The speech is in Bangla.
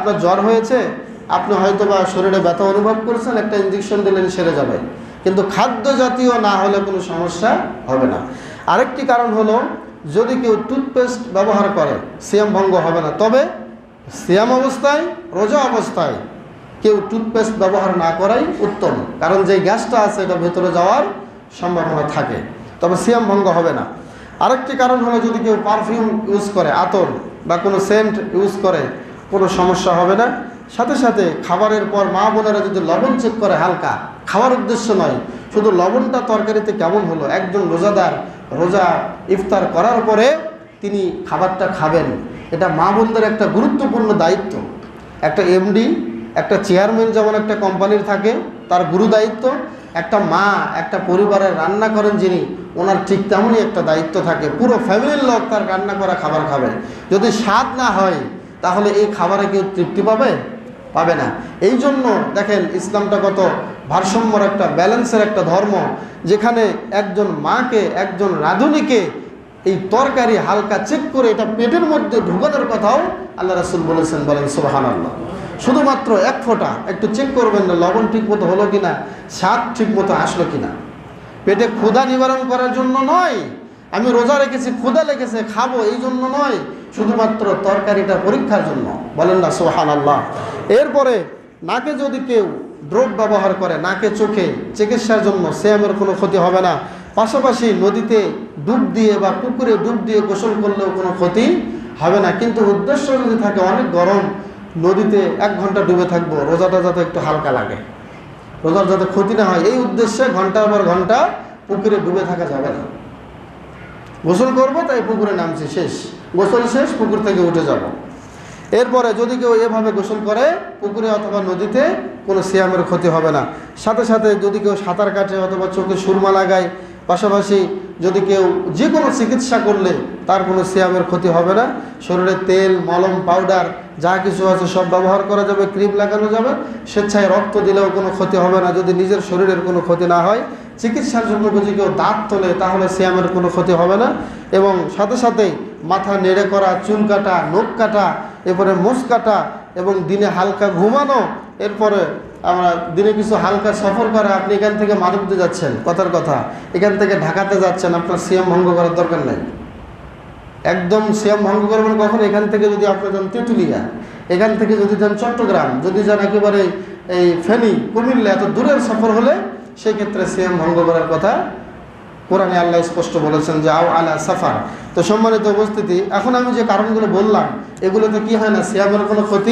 আপনার জ্বর হয়েছে, আপনি হয়তো বা শরীরে ব্যথা অনুভব করছেন, একটা ইঞ্জেকশন দিলেন সেরে যাবে, কিন্তু খাদ্য জাতীয় না হলে কোনো সমস্যা হবে না। আরেকটি কারণ হলো, যদি কেউ টুথপেস্ট ব্যবহার করে সিয়াম ভঙ্গ হবে না, তবে সিয়াম অবস্থায়, রোজা অবস্থায় কেউ টুথপেস্ট ব্যবহার না করাই উত্তম, কারণ যে গ্যাসটা আছে এটা ভেতরে যাওয়ার সম্ভাবনা থাকে, তবে সিয়াম ভঙ্গ হবে না। আরেকটি কারণ হলো, যদি কেউ পারফিউম ইউজ করে, আতর বা কোনো সেন্ট ইউজ করে, কোনো সমস্যা হবে না। সাথে সাথে খাবারের পর মা বোনেরা যদি লবণ চেক করে, হালকা, খাওয়ার উদ্দেশ্য নয়, শুধু লবণটা তরকারিতে কেমন হলো, একজন রোজাদার রোজা ইফতার করার পরে তিনি খাবারটা খাবেন, এটা মা বোনদের একটা গুরুত্বপূর্ণ দায়িত্ব। একটা এমডি, একটা চেয়ারম্যান যেমন একটা কোম্পানির থাকে, তার গুরু দায়িত্ব, একটা মা একটা পরিবারের রান্না করেন যিনি, ওনার ঠিক তেমনই একটা দায়িত্ব থাকে। পুরো ফ্যামিলির লোক তার রান্না করা খাবার খাবে, যদি স্বাদ না হয় তাহলে এই খাবারে কেউ তৃপ্তি পাবে না। এই জন্য দেখেন ইসলামটা কত ভারসাম্যর একটা, ব্যালেন্সের একটা ধর্ম, যেখানে একজন মাকে, একজন রাঁধুনিকে এই তরকারি হালকা চেক করে এটা পেটের মধ্যে ঢুকানোর কথাও আল্লাহ রাসূল বলেছেন। বলেন সুবহানাল্লাহ। শুধুমাত্র এক ফোঁটা একটু চেক করবেন না, লবণ ঠিক মতো হলো কিনা, স্বাদ ঠিক মতো আসলো কিনা। পেটে ক্ষুধা নিবারণ করার জন্য নয়, আমি রোজা রেখেছি ক্ষুধা লেগেছে খাবো এই জন্য নয়, শুধুমাত্র তরকারিটা পরীক্ষার জন্য। বলেন না সুবহানাল্লাহ। এরপরে নাকে যদি কেউ ড্রপ ব্যবহার করে, নাকে চোখে চিকিৎসার জন্য, সিয়ামের কোনো ক্ষতি হবে না। পাশাপাশি নদীতে ডুব দিয়ে বা পুকুরে ডুব দিয়ে গোসল করলেও কোনো ক্ষতি হবে না। কিন্তু উদ্দেশ্য যদি থাকে অনেক গরম, নদীতে 1 ঘন্টা ডুবে থাকবো, রোজাটা যাতে একটু হালকা লাগে, রোজার যাতে ক্ষতি না হয়, এই উদ্দেশ্যে ঘন্টার পর ঘন্টা পুকুরে ডুবে থাকা যাবে না। গোসল করবো তাই পুকুরে নামছি, শেষ, গোসল শেষ, পুকুর থেকে উঠে যাব। এরপরে যদি কেউ এভাবে গোসল করে পুকুরে অথবা নদীতে, কোনো সিয়ামের ক্ষতি হবে না। সাথে সাথে যদি কেউ সাঁতার কাটে অথবা চোখে সুরমা লাগায়, পাশাপাশি যদি কেউ যে কোনো চিকিৎসা করলে তার কোনো সিয়ামের ক্ষতি হবে না। শরীরে তেল, মলম, পাউডার যা কিছু আছে সব ব্যবহার করা যাবে, ক্রিম লাগানো যাবে, স্বেচ্ছায় রক্ত দিলেও কোনো ক্ষতি হবে না, যদি নিজের শরীরের কোনো ক্ষতি না হয়। চিকিৎসার জন্য যদি কেউ দাঁত তোলে তাহলে সিয়ামের কোনো ক্ষতি হবে না। এবং সাথে সাথেই মাথা নেড়ে করা, চুল কাটা, নখ কাটা, এরপরে মোষ কাটা এবং দিনে হালকা ঘুমানো, এরপরে আমরা দিনে কিছু হালকা সফর করা। আপনি এখান থেকে মাধবদে যাচ্ছেন, কথার কথা, এখান থেকে ঢাকাতে যাচ্ছেন, আপনার সিয়াম ভঙ্গ করার দরকার নেই। একদম সিয়াম ভঙ্গ করবেন কখন? এখান থেকে যদি আপনি যান তেঁতুলিয়া, এখান থেকে যদি যান চট্টগ্রাম, যদি যান একেবারে এই ফেনী, কুমিল্লা, এত দূরের সফর হলে সেই ক্ষেত্রে সিয়াম ভঙ্গ করার কথা কোরআনে আল্লাহ স্পষ্ট বলেছেন যে আও আলা সাফার। তো সম্মানিত উপস্থিতি, এখন আমি যে কারণগুলো বললাম এগুলোতে কি হয় না, সিয়ামের কোনো ক্ষতি